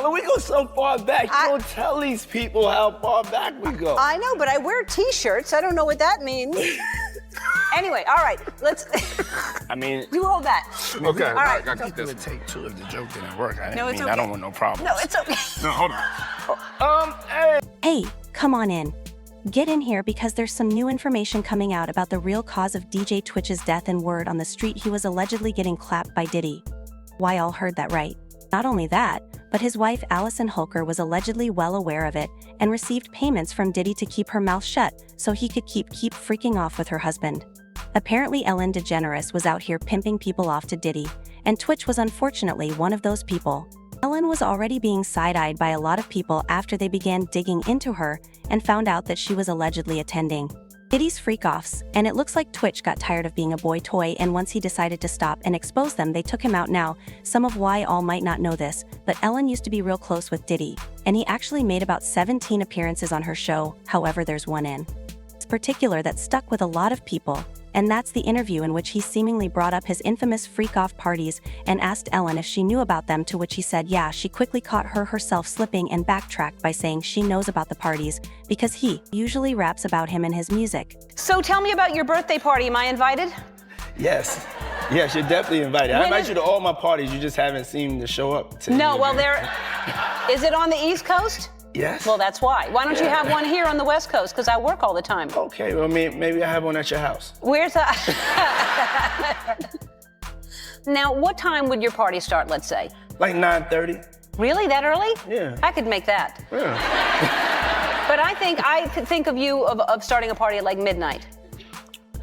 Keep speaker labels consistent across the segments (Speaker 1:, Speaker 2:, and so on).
Speaker 1: Marla, we go so far back. You don't tell these people how far back we go.
Speaker 2: I know, but I wear T-shirts. I don't know what that means. Anyway, all right, let's.
Speaker 1: I mean,
Speaker 2: do all that.
Speaker 3: Okay,
Speaker 2: all right.
Speaker 3: I keep
Speaker 1: It
Speaker 3: this.
Speaker 1: would take two if the joke didn't work.
Speaker 2: No, it's okay.
Speaker 1: I don't want no problems.
Speaker 2: No, it's okay.
Speaker 3: No, hold on.
Speaker 1: Hey.
Speaker 4: Hey, come on in. Get in here because there's some new information coming out about the real cause of DJ Twitch's death and word on the street he was allegedly getting clapped by Diddy. Why, all heard that right. Not only that, but his wife Allison Holker was allegedly well aware of it and received payments from Diddy to keep her mouth shut so he could keep freaking off with her husband. Apparently Ellen DeGeneres was out here pimping people off to Diddy, and Twitch was unfortunately one of those people. Ellen was already being side-eyed by a lot of people after they began digging into her and found out that she was allegedly attending Diddy's freak-offs, and it looks like Twitch got tired of being a boy toy, and once he decided to stop and expose them, they took him out. Now, some of why all might not know this, but Ellen used to be real close with Diddy, and he actually made about 17 appearances on her show. However, there's one in particular that stuck with a lot of people, and that's the interview in which he seemingly brought up his infamous freak-off parties and asked Ellen if she knew about them, to which he said yeah. She quickly caught herself slipping and backtracked by saying she knows about the parties because he usually raps about him in his music.
Speaker 2: So tell me about your birthday party. Am I invited?
Speaker 1: Yes. Yes, you're definitely invited. I invite you to all my parties. You just haven't seemed to show up.
Speaker 2: No, well, is it on the East Coast?
Speaker 1: Yes.
Speaker 2: Well, that's why. Why don't you have one here on the West Coast? Because I work all the time.
Speaker 1: Okay, well, maybe I have one at your house.
Speaker 2: Where's that? Now, what time would your party start, let's say?
Speaker 1: Like 9:30.
Speaker 2: Really? That early?
Speaker 1: Yeah.
Speaker 2: I could make that.
Speaker 1: Yeah.
Speaker 2: But I could think of you of starting a party at like midnight.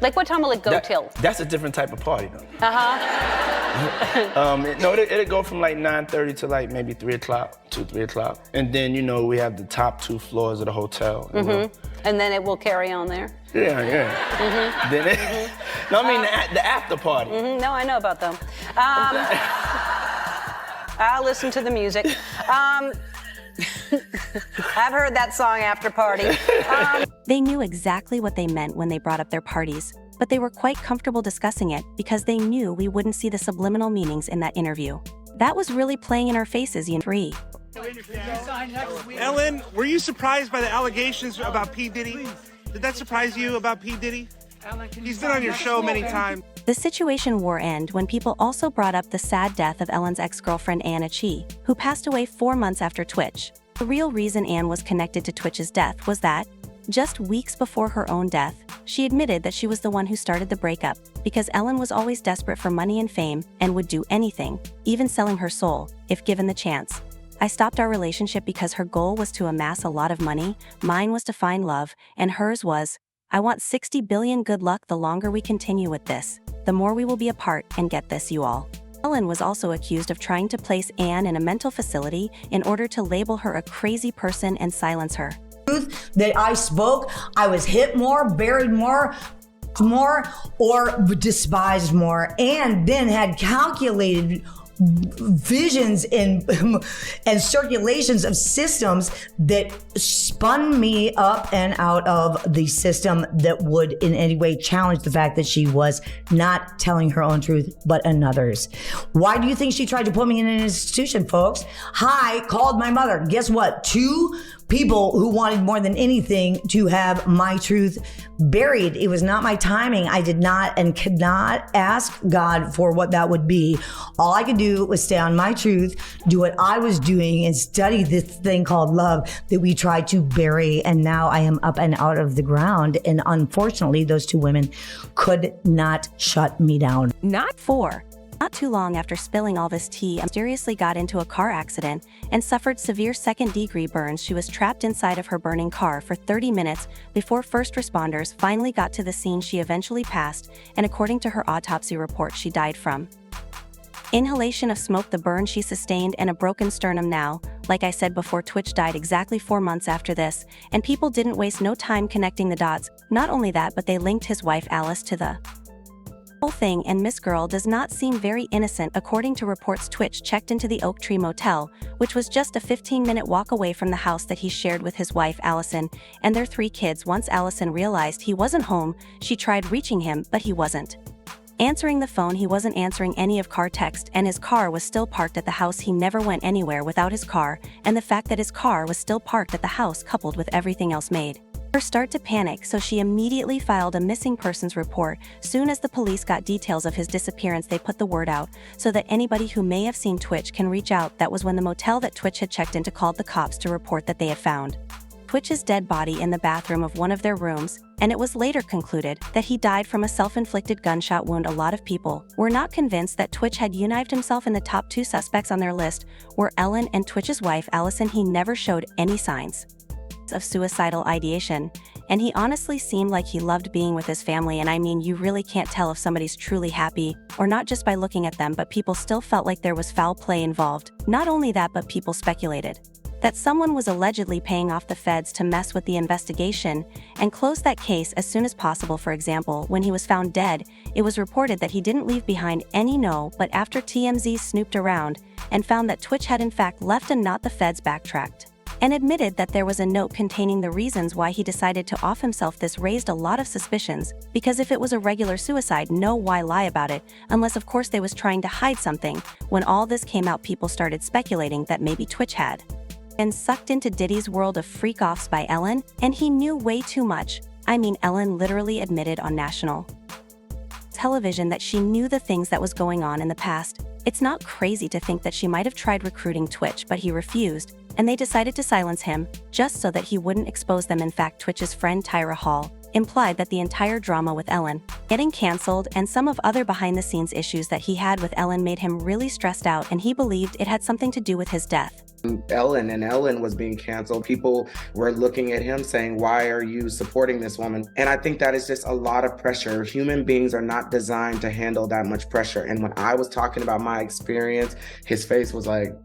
Speaker 2: Like, what time will it go till?
Speaker 1: That's a different type of party, though.
Speaker 2: Uh-huh.
Speaker 1: No, it'll go from like 9:30 to like maybe 3 o'clock, 3 o'clock. And then, we have the top 2 floors of the hotel.
Speaker 2: And then it will carry on there?
Speaker 1: Yeah. Then no, I mean the after party.
Speaker 2: No, I know about them. I'll listen to the music. I've heard that song, After Party.
Speaker 4: They knew exactly what they meant when they brought up their parties, but they were quite comfortable discussing it because they knew we wouldn't see the subliminal meanings in that interview. That was really playing in our faces, free.
Speaker 5: Ellen, were you surprised by the allegations about P. Diddy? Did that surprise you about P. Diddy? He's been on your show many times.
Speaker 4: The situation wore end when people also brought up the sad death of Ellen's ex-girlfriend Anna Chi, who passed away 4 months after Twitch. The real reason Anne was connected to Twitch's death was that, just weeks before her own death, she admitted that she was the one who started the breakup because Ellen was always desperate for money and fame and would do anything, even selling her soul, if given the chance. I stopped our relationship because her goal was to amass a lot of money, mine was to find love, and hers was, I want 60 billion. Good luck. The longer we continue with this, the more we will be apart, and get this, you all. Ellen was also accused of trying to place Anne in a mental facility in order to label her a crazy person and silence her.
Speaker 6: That I spoke, I was hit more, buried more, or despised more, and then had calculated visions and circulations of systems that spun me up and out of the system that would in any way challenge the fact that she was not telling her own truth but another's. Why do you think she tried to put me in an institution, folks? I called my mother. Guess what? 2 people who wanted more than anything to have my truth buried. It was not my timing. I did not and could not ask God for what that would be. All I could do was stay on my truth, do what I was doing, and study this thing called love that we tried to bury. And now I am up and out of the ground. And unfortunately, those 2 women could not shut me down.
Speaker 4: Not too long after spilling all this tea, mysteriously got into a car accident and suffered severe second-degree burns. She was trapped inside of her burning car for 30 minutes before first responders finally got to the scene. She eventually passed, and according to her autopsy report, she died from inhalation of smoke. The burn she sustained and a broken sternum. Now, like I said before, Twitch died exactly 4 months after this, and people didn't waste no time connecting the dots. Not only that, but they linked his wife Alice to the whole thing, and Miss Girl does not seem very innocent. According to reports, Twitch checked into the Oak Tree Motel, which was just a 15-minute walk away from the house that he shared with his wife Allison and their 3 kids. Once Allison realized he wasn't home, she tried reaching him, but he wasn't Answering the phone, he wasn't answering any of car text, and his car was still parked at the house. He never went anywhere without his car, and the fact that his car was still parked at the house coupled with everything else made her start to panic, so she immediately filed a missing persons report. Soon as the police got details of his disappearance, they put the word out so that anybody who may have seen Twitch can reach out. That was when the motel that Twitch had checked into called the cops to report that they had found Twitch's dead body in the bathroom of one of their rooms, and it was later concluded that he died from a self-inflicted gunshot wound. A lot of people were not convinced that Twitch had unived himself. In the top 2 suspects on their list were Ellen and Twitch's wife, Allison. He never showed any signs of suicidal ideation, and he honestly seemed like he loved being with his family. And I mean, you really can't tell if somebody's truly happy or not just by looking at them, but people still felt like there was foul play involved. Not only that, but people speculated that someone was allegedly paying off the feds to mess with the investigation and close that case as soon as possible. For example, when he was found dead, it was reported that he didn't leave behind any note, but after TMZ snooped around and found that Twitch had in fact left a note, the feds backtracked and admitted that there was a note containing the reasons why he decided to off himself. This raised a lot of suspicions, because if it was a regular suicide, why lie about it, unless of course they was trying to hide something. When all this came out, people started speculating that maybe Twitch had been sucked into Diddy's world of freak-offs by Ellen, and he knew way too much. I mean, Ellen literally admitted on national television that she knew the things that was going on in the past. It's not crazy to think that she might have tried recruiting Twitch, but he refused, and they decided to silence him, just so that he wouldn't expose them. In fact, Twitch's friend Tyra Hall implied that the entire drama with Ellen getting canceled and some of other behind-the-scenes issues that he had with Ellen made him really stressed out, and he believed it had something to do with his death.
Speaker 3: Ellen was being canceled. People were looking at him saying, why are you supporting this woman? And I think that is just a lot of pressure. Human beings are not designed to handle that much pressure. And when I was talking about my experience, his face was like,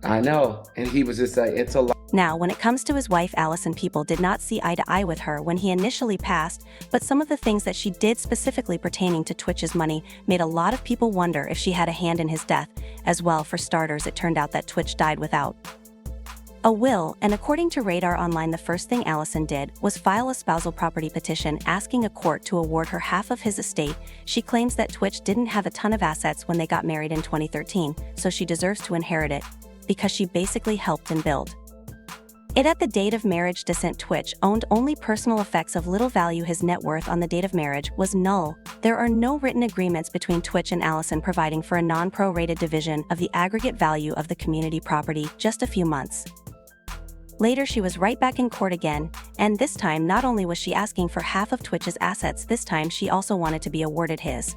Speaker 3: I know. And he was just like, it's a lot.
Speaker 4: Now, when it comes to his wife, Allison, people did not see eye to eye with her when he initially passed, but some of the things that she did specifically pertaining to Twitch's money made a lot of people wonder if she had a hand in his death as well. For starters, it turned out that Twitch died without a will, and according to Radar Online, the first thing Allison did was file a spousal property petition asking a court to award her half of his estate. She claims that Twitch didn't have a ton of assets when they got married in 2013, so she deserves to inherit it because she basically helped and build it. At the date of marriage, Decent Twitch owned only personal effects of little value. His net worth on the date of marriage was null. There are no written agreements between Twitch and Allison providing for a non-prorated division of the aggregate value of the community property. Just a few months later, she was right back in court again, and this time not only was she asking for half of Twitch's assets, this time she also wanted to be awarded his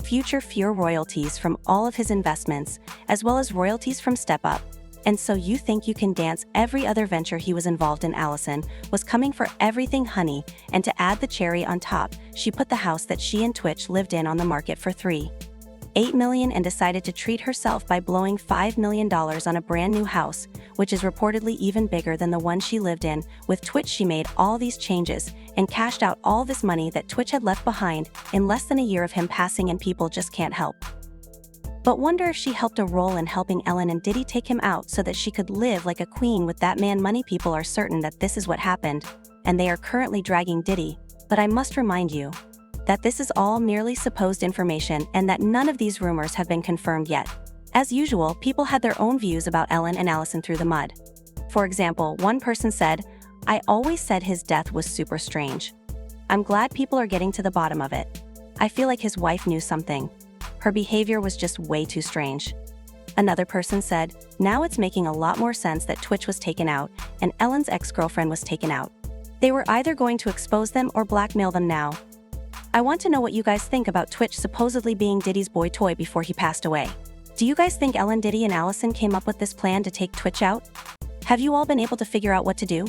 Speaker 4: future royalties from all of his investments, as well as royalties from Step Up. And so you think you can dance. Every other venture he was involved in, Allison was coming for everything, honey. And to add the cherry on top, she put the house that she and Twitch lived in on the market for $3.8 million and decided to treat herself by blowing $5 million on a brand new house, which is reportedly even bigger than the one she lived in. With Twitch, she made all these changes and cashed out all this money that Twitch had left behind in less than a year of him passing, and people just can't help but wonder if she helped a role in helping Ellen and Diddy take him out so that she could live like a queen with that man money. People are certain that this is what happened, and they are currently dragging Diddy. But I must remind you that this is all merely supposed information and that none of these rumors have been confirmed yet. As usual, people had their own views about Ellen and Allison through the mud. For example, one person said, "I always said his death was super strange. I'm glad people are getting to the bottom of it. I feel like his wife knew something. Her behavior was just way too strange." Another person said, "Now it's making a lot more sense that Twitch was taken out and Ellen's ex-girlfriend was taken out. They were either going to expose them or blackmail them now." I want to know what you guys think about Twitch supposedly being Diddy's boy toy before he passed away. Do you guys think Ellen, Diddy, and Allison came up with this plan to take Twitch out? Have you all been able to figure out what to do?